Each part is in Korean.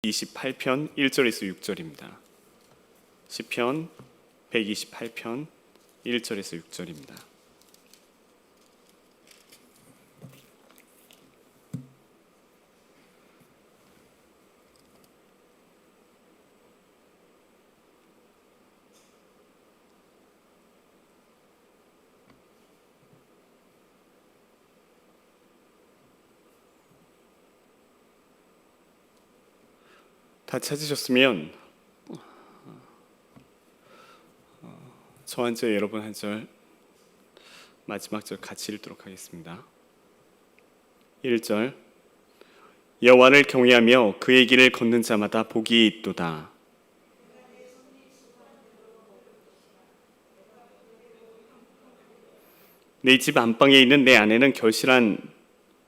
128편 1절에서 6절입니다. 시편 128편 1절에서 6절입니다. 다 찾으셨으면 저 한 절 여러분 한 절 마지막 절 같이 읽도록 하겠습니다. 1절 여호와를 경외하며 그의 길을 걷는 자마다 복이 있도다. 내 집 안방에 있는 내 아내는 결실한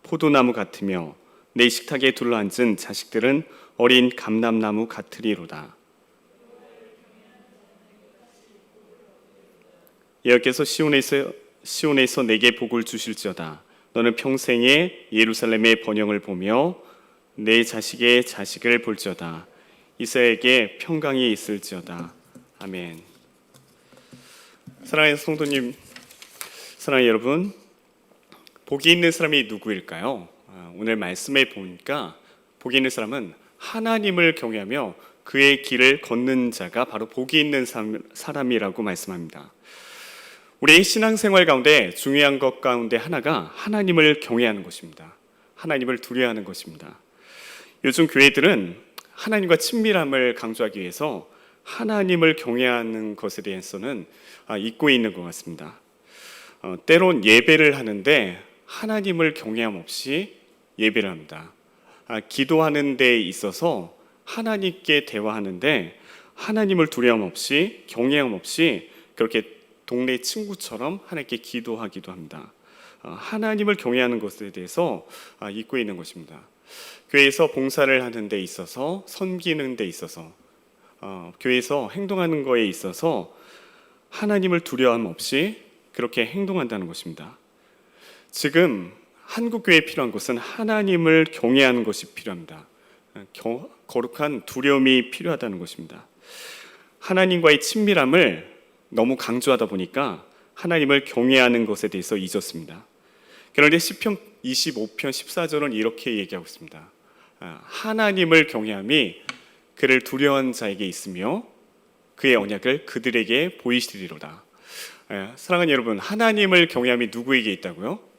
포도나무 같으며 내 식탁에 둘러앉은 자식들은 어린 감람나무 같으리로다. 여호와께서 시온에서 내게 복을 주실지어다. 너는 평생에 예루살렘의 번영을 보며 내 자식의 자식을 볼지어다. 이스라엘에게 평강이 있을지어다. 아멘. 사랑하는 성도님, 사랑하는 여러분, 복이 있는 사람이 누구일까요? 오늘 말씀에 보니까 복이 있는 사람은 하나님을 경외하며 그의 길을 걷는 자가 바로 복이 있는 사람이라고 말씀합니다. 우리의 신앙생활 가운데 중요한 것 가운데 하나가 하나님을 경외하는 것입니다. 하나님을 두려워하는 것입니다. 요즘 교회들은 하나님과 친밀함을 강조하기 위해서 하나님을 경외하는 것에 대해서는 잊고 있는 것 같습니다. 때론 예배를 하는데 하나님을 경외함 없이 예배를 합니다. 기도하는 데 있어서 하나님께 대화하는데 하나님을 두려움 없이 경외함 없이 그렇게 동네 친구처럼 하나님께 기도하기도 합니다. 하나님을 경외하는 것에 대해서 잊고 있는 것입니다. 교회에서 봉사를 하는 데 있어서 섬기는 데 있어서 교회에서 행동하는 거에 있어서 하나님을 두려움 없이 그렇게 행동한다는 것입니다. 지금 한국교회에 필요한 것은 하나님을 경외하는 것이 필요합니다. 거룩한 두려움이 필요하다는 것입니다. 하나님과의 친밀함을 너무 강조하다 보니까 하나님을 경외하는 것에 대해서 잊었습니다. 그런데 시편 25편 14절은 이렇게 얘기하고 있습니다. 하나님을 경외함이 그를 두려워하는 자에게 있으며 그의 언약을 그들에게 보이시리로다. 사랑하는 여러분, 하나님을 경외함이 누구에게 있다고요?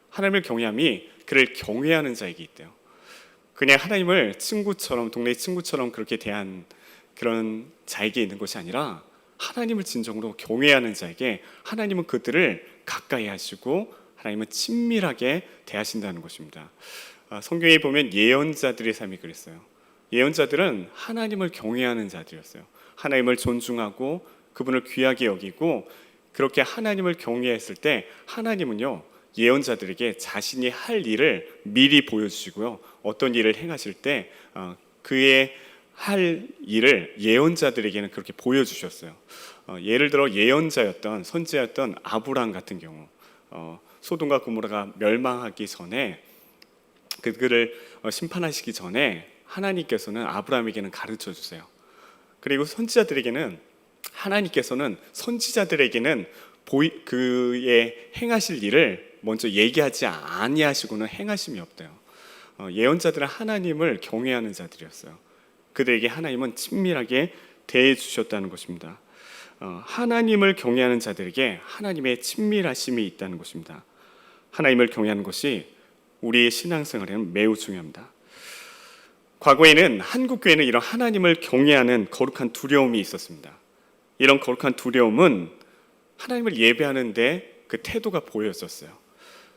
하나님을 경외함이 그를 경외하는 자에게 있대요. 그냥 하나님을 친구처럼, 동네 친구처럼 그렇게 대한 그런 자에게 있는 것이 아니라 하나님을 진정으로 경외하는 자에게 하나님은 그들을 가까이 하시고 하나님은 친밀하게 대하신다는 것입니다. 성경에 보면 예언자들의 삶이 그랬어요. 예언자들은 하나님을 경외하는 자들이었어요. 하나님을 존중하고 그분을 귀하게 여기고 그렇게 하나님을 경외했을 때 하나님은요 예언자들에게 자신이 할 일을 미리 보여주시고요 어떤 일을 행하실 때 그의 할 일을 예언자들에게는 그렇게 보여주셨어요. 예를 들어 예언자였던 선지자였던 아브람 같은 경우 소돔과 고모라가 멸망하기 전에 그들을 심판하시기 전에 하나님께서는 아브람에게는 가르쳐 주세요. 그리고 선지자들에게는 하나님께서는 선지자들에게는 그의 행하실 일을 먼저 얘기하지 아니하시고는 행하심이 없대요. 예언자들은 하나님을 경외하는 자들이었어요. 그들에게 하나님은 친밀하게 대해 주셨다는 것입니다. 하나님을 경외하는 자들에게 하나님의 친밀하심이 있다는 것입니다. 하나님을 경외하는 것이 우리의 신앙생활에는 매우 중요합니다. 과거에는 한국교회는 이런 하나님을 경외하는 거룩한 두려움이 있었습니다. 이런 거룩한 두려움은 하나님을 예배하는데 그 태도가 보였었어요.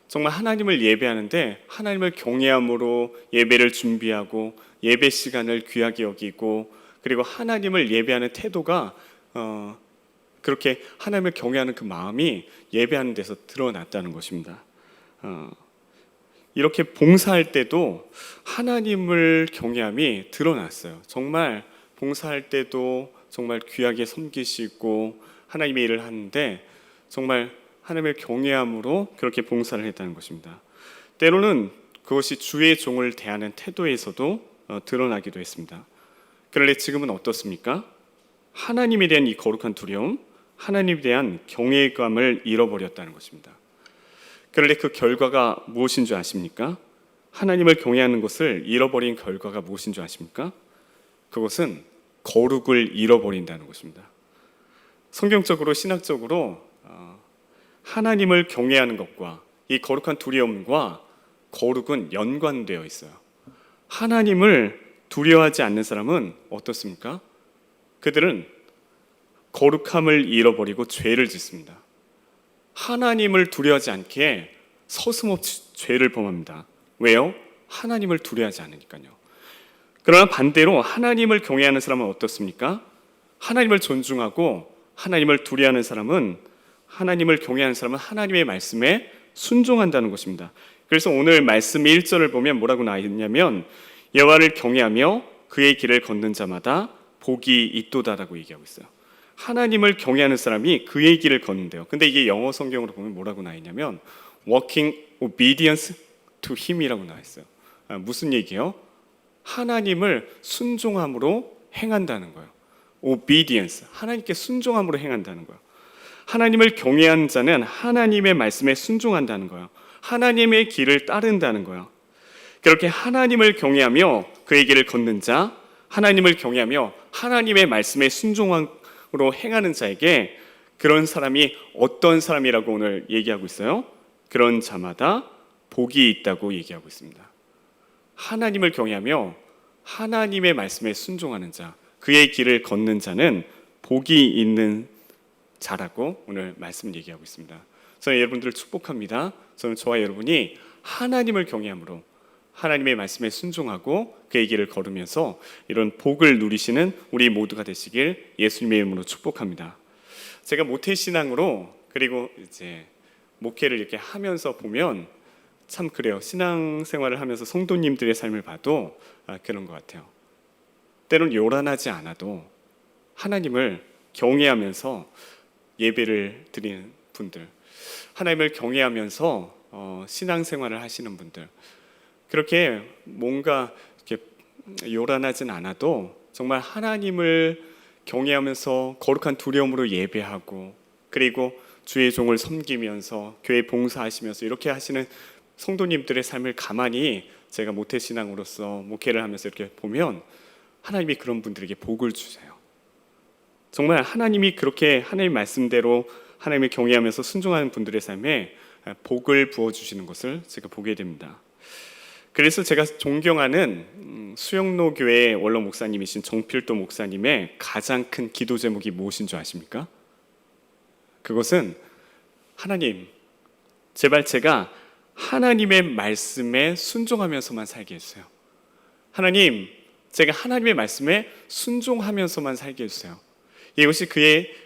정말 하나님을 예배하는데 하나님을 경외함으로 예배를 준비하고 예배 시간을 귀하게 여기고 그리고 하나님을 예배하는 태도가 그렇게 하나님을 경외하는 그 마음이 예배하는 데서 드러났다는 것입니다. 이렇게 봉사할 때도 하나님을 경외함이 드러났어요. 정말 봉사할 때도 정말 귀하게 섬기시고 하나님의 일을 하는데 정말 하나님을 경외함으로 그렇게 봉사를 했다는 것입니다. 때로는 그것이 주의 종을 대하는 태도에서도 드러나기도 했습니다. 그런데 지금은 어떻습니까? 하나님에 대한 이 거룩한 두려움, 하나님에 대한 경외감을 잃어버렸다는 것입니다. 그런데 그 결과가 무엇인 줄 아십니까? 하나님을 경외하는 것을 잃어버린 결과가 무엇인 줄 아십니까? 그것은 거룩을 잃어버린다는 것입니다. 성경적으로 신학적으로 하나님을 경외하는 것과 이 거룩한 두려움과 거룩은 연관되어 있어요. 하나님을 두려워하지 않는 사람은 어떻습니까? 그들은 거룩함을 잃어버리고 죄를 짓습니다. 하나님을 두려워하지 않기에 서슴없이 죄를 범합니다. 왜요? 하나님을 두려워하지 않으니까요. 그러나 반대로 하나님을 경외하는 사람은 어떻습니까? 하나님을 존중하고 하나님을 두려워하는 사람은, 하나님을 경외하는 사람은 하나님의 말씀에 순종한다는 것입니다. 그래서 오늘 말씀 1절을 보면 뭐라고 나와 있냐면 여호와를 경외하며 그의 길을 걷는 자마다 복이 있도다라고 얘기하고 있어요. 하나님을 경외하는 사람이 그의 길을 걷는데요. 근데 이게 영어 성경으로 보면 뭐라고 나와 있냐면 walking obedience to him이라고 나와 있어요. 무슨 얘기예요? 하나님을 순종함으로 행한다는 거예요. obedience, 하나님께 순종함으로 행한다는 거예요. 하나님을 경외하는 자는 하나님의 말씀에 순종한다는 거예요. 하나님의 길을 따른다는 거예요. 그렇게 하나님을 경외하며 그의 길을 걷는 자, 하나님을 경외하며 하나님의 말씀에 순종함으로 행하는 자에게, 그런 사람이 어떤 사람이라고 오늘 얘기하고 있어요? 그런 자마다 복이 있다고 얘기하고 있습니다. 하나님을 경외하며 하나님의 말씀에 순종하는 자, 그의 길을 걷는 자는 복이 있는 자라고 오늘 말씀 얘기하고 있습니다. 저는 여러분들을 축복합니다. 저는 저와 여러분이 하나님을 경외함으로 하나님의 말씀에 순종하고 그의 길을 걸으면서 이런 복을 누리시는 우리 모두가 되시길 예수님의 이름으로 축복합니다. 제가 모태신앙으로, 그리고 이제 목회를 이렇게 하면서 보면 참 그래요. 신앙생활을 하면서 성도님들의 삶을 봐도 그런 것 같아요. 때론 요란하지 않아도 하나님을 경외하면서 예배를 드리는 분들, 하나님을 경외하면서 신앙생활을 하시는 분들, 그렇게 뭔가 이렇게 요란하진 않아도 정말 하나님을 경외하면서 거룩한 두려움으로 예배하고, 그리고 주의 종을 섬기면서 교회 봉사하시면서 이렇게 하시는 성도님들의 삶을 가만히 제가 모태신앙으로서 목회를 하면서 이렇게 보면 하나님이 그런 분들에게 복을 주세요. 정말 하나님이 그렇게 하나님 말씀대로 하나님을 경외하면서 순종하는 분들의 삶에 복을 부어주시는 것을 제가 보게 됩니다. 그래서 제가 존경하는 수영로 교회 원로 목사님이신 정필도 목사님의 가장 큰 기도 제목이 무엇인 줄 아십니까? 그것은 하나님, 제발 제가 하나님의 말씀에 순종하면서만 살게 해주세요. 하나님, 제가 하나님의 말씀에 순종하면서만 살게 해주세요. 이것이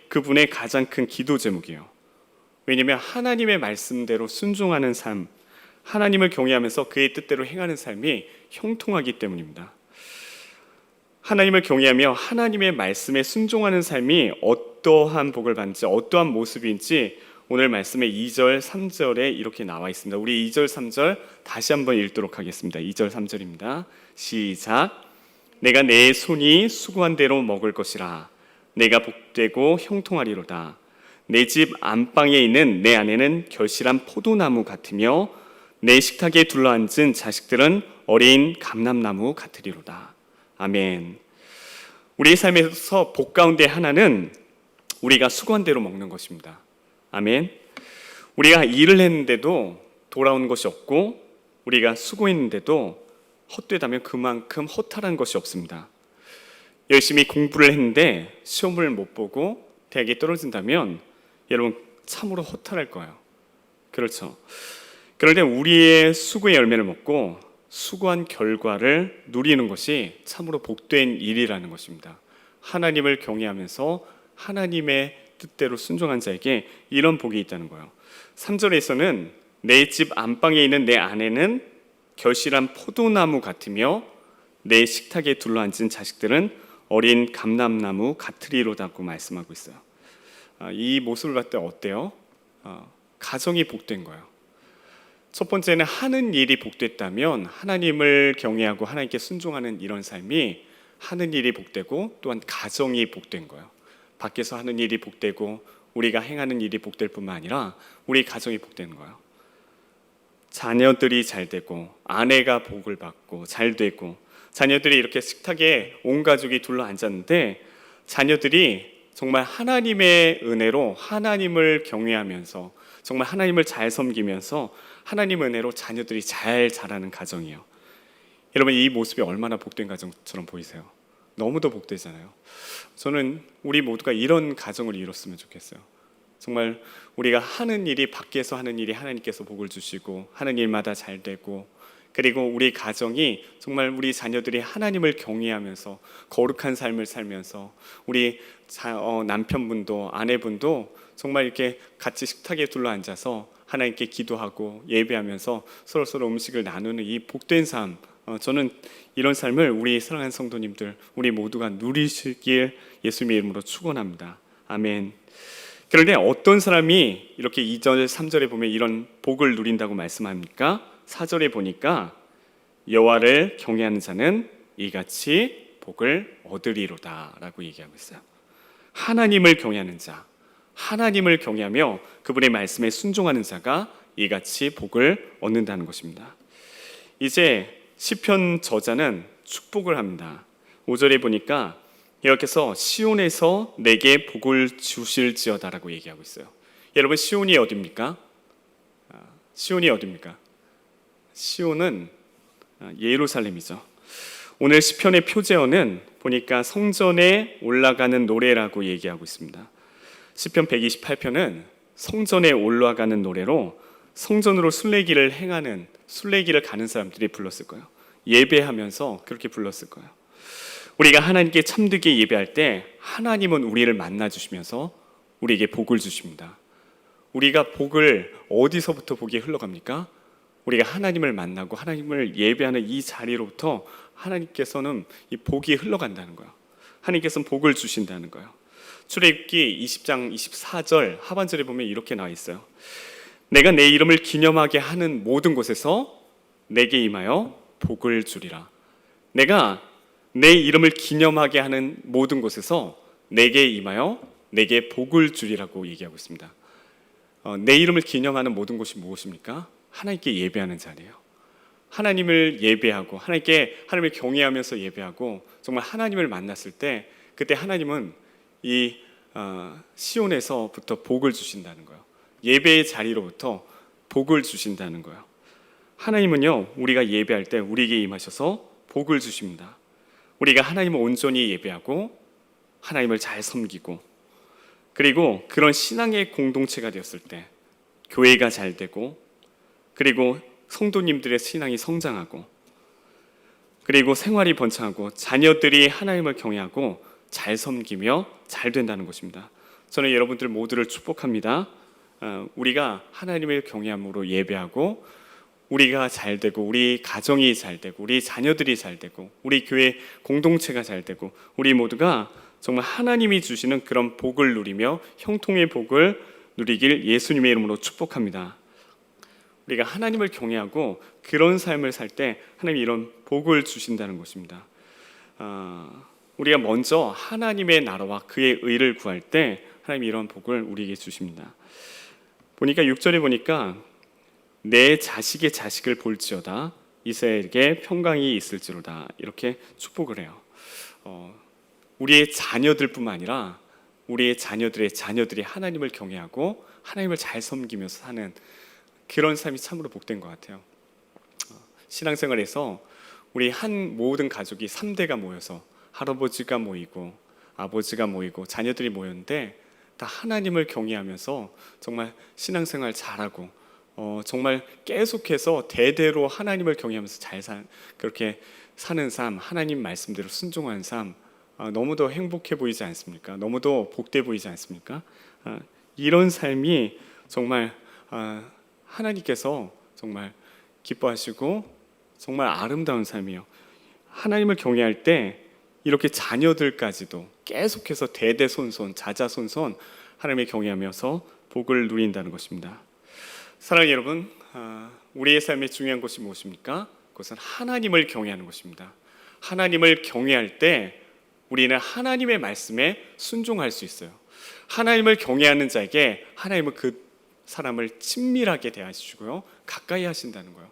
그분의 가장 큰 기도 제목이에요. 왜냐하면 하나님의 말씀대로 순종하는 삶, 하나님을 경외하면서 그의 뜻대로 행하는 삶이 형통하기 때문입니다. 하나님을 경외하며 하나님의 말씀에 순종하는 삶이 어떠한 복을 받는지, 어떠한 모습인지 오늘 말씀의 2절, 3절에 이렇게 나와 있습니다. 우리 2절, 3절 다시 한번 읽도록 하겠습니다. 2절, 3절입니다. 시작. 내가 내 손이 수고한 대로 먹을 것이라. 내가 복되고 형통하리로다. 내 집 안방에 있는 내 아내는 결실한 포도나무 같으며 내 식탁에 둘러앉은 자식들은 어린 감람나무 같으리로다. 아멘. 우리의 삶에서 복 가운데 하나는 우리가 수고한 대로 먹는 것입니다. 아멘. 우리가 일을 했는데도 돌아오는 것이 없고, 우리가 수고했는데도 헛되다면 그만큼 허탈한 것이 없습니다. 열심히 공부를 했는데 시험을 못 보고 대학에 떨어진다면 여러분 참으로 허탈할 거예요. 그렇죠. 그런데 우리의 수고의 열매를 먹고 수고한 결과를 누리는 것이 참으로 복된 일이라는 것입니다. 하나님을 경외하면서 하나님의 뜻대로 순종한 자에게 이런 복이 있다는 거예요. 3절에서는 내 집 안방에 있는 내 아내는 결실한 포도나무 같으며 내 식탁에 둘러앉은 자식들은 어린 감람나무 같으리로다고 말씀하고 있어요. 이 모습을 봤을 때 어때요? 가정이 복된 거예요. 첫 번째는 하는 일이 복됐다면 하나님을 경외하고 하나님께 순종하는 이런 삶이 하는 일이 복되고 또한 가정이 복된 거예요. 밖에서 하는 일이 복되고 우리가 행하는 일이 복될 뿐만 아니라 우리 가정이 복되는 거예요. 자녀들이 잘 되고 아내가 복을 받고 잘 되고 자녀들이 이렇게 식탁에 온 가족이 둘러 앉았는데 자녀들이 정말 하나님의 은혜로 하나님을 경외하면서 정말 하나님을 잘 섬기면서 하나님 은혜로 자녀들이 잘 자라는 가정이에요. 여러분, 이 모습이 얼마나 복된 가정처럼 보이세요? 너무도 복되잖아요. 저는 우리 모두가 이런 가정을 이뤘으면 좋겠어요. 정말 우리가 하는 일이, 밖에서 하는 일이 하나님께서 복을 주시고 하는 일마다 잘 되고, 그리고 우리 가정이 정말 우리 자녀들이 하나님을 경외하면서 거룩한 삶을 살면서 우리 남편분도 아내분도 정말 이렇게 같이 식탁에 둘러 앉아서 하나님께 기도하고 예배하면서 서로 음식을 나누는 이 복된 삶, 저는 이런 삶을 우리 사랑하는 성도님들 우리 모두가 누리시길 예수님의 이름으로 축원합니다. 아멘. 그런데 어떤 사람이 이렇게 2절 3절에 보면 이런 복을 누린다고 말씀합니까? 4절에 보니까 여호와를 경외하는 자는 이같이 복을 얻으리로다 라고 얘기하고 있어요. 하나님을 경외하는 자, 하나님을 경외하며 그분의 말씀에 순종하는 자가 이같이 복을 얻는다는 것입니다. 이제 시편 저자는 축복을 합니다. 5절에 보니까 여기서 시온에서 내게 복을 주실지어다라고 얘기하고 있어요. 여러분, 시온이 어디입니까? 시온이 어디입니까? 시온은 예루살렘이죠. 오늘 시편의 표제어는 보니까 성전에 올라가는 노래라고 얘기하고 있습니다. 시편 128편은 성전에 올라가는 노래로 성전으로 순례길을 가는 사람들이 불렀을 거예요. 예배하면서 그렇게 불렀을 거예요. 우리가 하나님께 참되게 예배할 때 하나님은 우리를 만나 주시면서 우리에게 복을 주십니다. 우리가 복을 어디서부터 복이 흘러갑니까? 우리가 하나님을 만나고 하나님을 예배하는 이 자리로부터 하나님께서는 이 복이 흘러간다는 거예요. 하나님께서는 복을 주신다는 거예요. 출애굽기 20장 24절 하반절에 보면 이렇게 나와 있어요. 내가 내 이름을 기념하게 하는 모든 곳에서 내게 임하여 복을 주리라. 내가 내 이름을 기념하게 하는 모든 곳에서 내게 임하여 내게 복을 주리라고 얘기하고 있습니다. 내 이름을 기념하는 모든 곳이 무엇입니까? 하나님께 예배하는 자리예요. 하나님을 예배하고 하나님을 경외하면서 예배하고 정말 하나님을 만났을 때 그때 하나님은 이 시온에서부터 복을 주신다는 거예요. 예배의 자리로부터 복을 주신다는 거예요. 하나님은요, 우리가 예배할 때 우리에게 임하셔서 복을 주십니다. 우리가 하나님을 온전히 예배하고 하나님을 잘 섬기고 그리고 그런 신앙의 공동체가 되었을 때 교회가 잘 되고 그리고 성도님들의 신앙이 성장하고 그리고 생활이 번창하고 자녀들이 하나님을 경외하고 잘 섬기며 잘 된다는 것입니다. 저는 여러분들 모두를 축복합니다. 우리가 하나님을 경외함으로 예배하고 우리가 잘 되고 우리 가정이 잘 되고 우리 자녀들이 잘 되고 우리 교회 공동체가 잘 되고 우리 모두가 정말 하나님이 주시는 그런 복을 누리며 형통의 복을 누리길 예수님의 이름으로 축복합니다. 우리가 하나님을 경외하고 그런 삶을 살 때 하나님이 이런 복을 주신다는 것입니다. 우리가 먼저 하나님의 나라와 그의 의를 구할 때 하나님이 이런 복을 우리에게 주십니다. 보니까 6절에 보니까 내 자식의 자식을 볼지어다 이스라엘에게 평강이 있을지로다 이렇게 축복을 해요. 우리의 자녀들뿐만 아니라 우리의 자녀들의 자녀들이 하나님을 경외하고 하나님을 잘 섬기면서 사는 그런 삶이 참으로 복된 것 같아요. 신앙생활에서 우리 한 모든 가족이 3대가 모여서 할아버지가 모이고 아버지가 모이고 자녀들이 모였는데 다 하나님을 경외하면서 정말 신앙생활 잘하고 정말 계속해서 대대로 하나님을 경외하면서 그렇게 사는 삶, 하나님 말씀대로 순종하는 삶, 너무도 행복해 보이지 않습니까? 너무도 복돼 보이지 않습니까? 이런 삶이 정말 하나님께서 정말 기뻐하시고 정말 아름다운 삶이에요. 하나님을 경외할 때 이렇게 자녀들까지도 계속해서 대대손손 자자손손 하나님을 경외하면서 복을 누린다는 것입니다. 사랑하는 여러분, 우리의 삶에 중요한 것이 무엇입니까? 그것은 하나님을 경외하는 것입니다. 하나님을 경외할 때 우리는 하나님의 말씀에 순종할 수 있어요. 하나님을 경외하는 자에게 하나님은 그 사람을 친밀하게 대하시고요, 가까이 하신다는 거예요.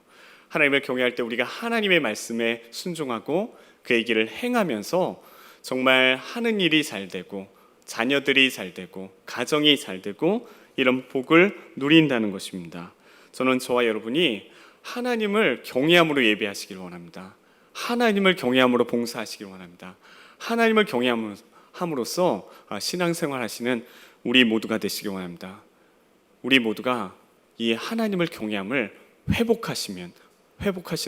하나님을 경외할 때 우리가 하나님의 말씀에 순종하고 그의 길을 행하면서 정말 하는 일이 잘 되고 자녀들이 잘 되고 가정이 잘 되고 이런 복을 누린다는 것입니다. 저는 저와 여러분이 하나님을 경외함으로 예배하시길 원합니다. 하나님을 경외함으로 봉사하시길 원합니다. 하나님을 경외함으로써 신앙생활 하시는 우리 모두가 되시길 원합니다. 우리 모두가 이 하나님을 경외함을 회복하시는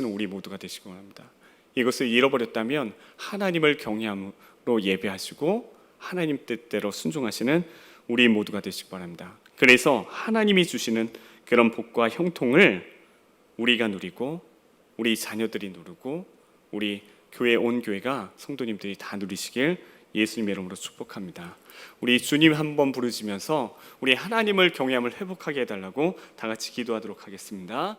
우리 모두가 되시길 원합니다. 이것을 잃어버렸다면 하나님을 경외함으로 예배하시고 하나님 뜻대로 순종하시는 우리 모두가 되시기 바랍니다. 그래서 하나님이 주시는 그런 복과 형통을 우리가 누리고 우리 자녀들이 누리고 우리 교회 온 교회가 성도님들이 다 누리시길 예수님의 이름으로 축복합니다. 우리 주님 한번 부르시면서 우리 하나님을 경외함을 회복하게 해달라고 다 같이 기도하도록 하겠습니다.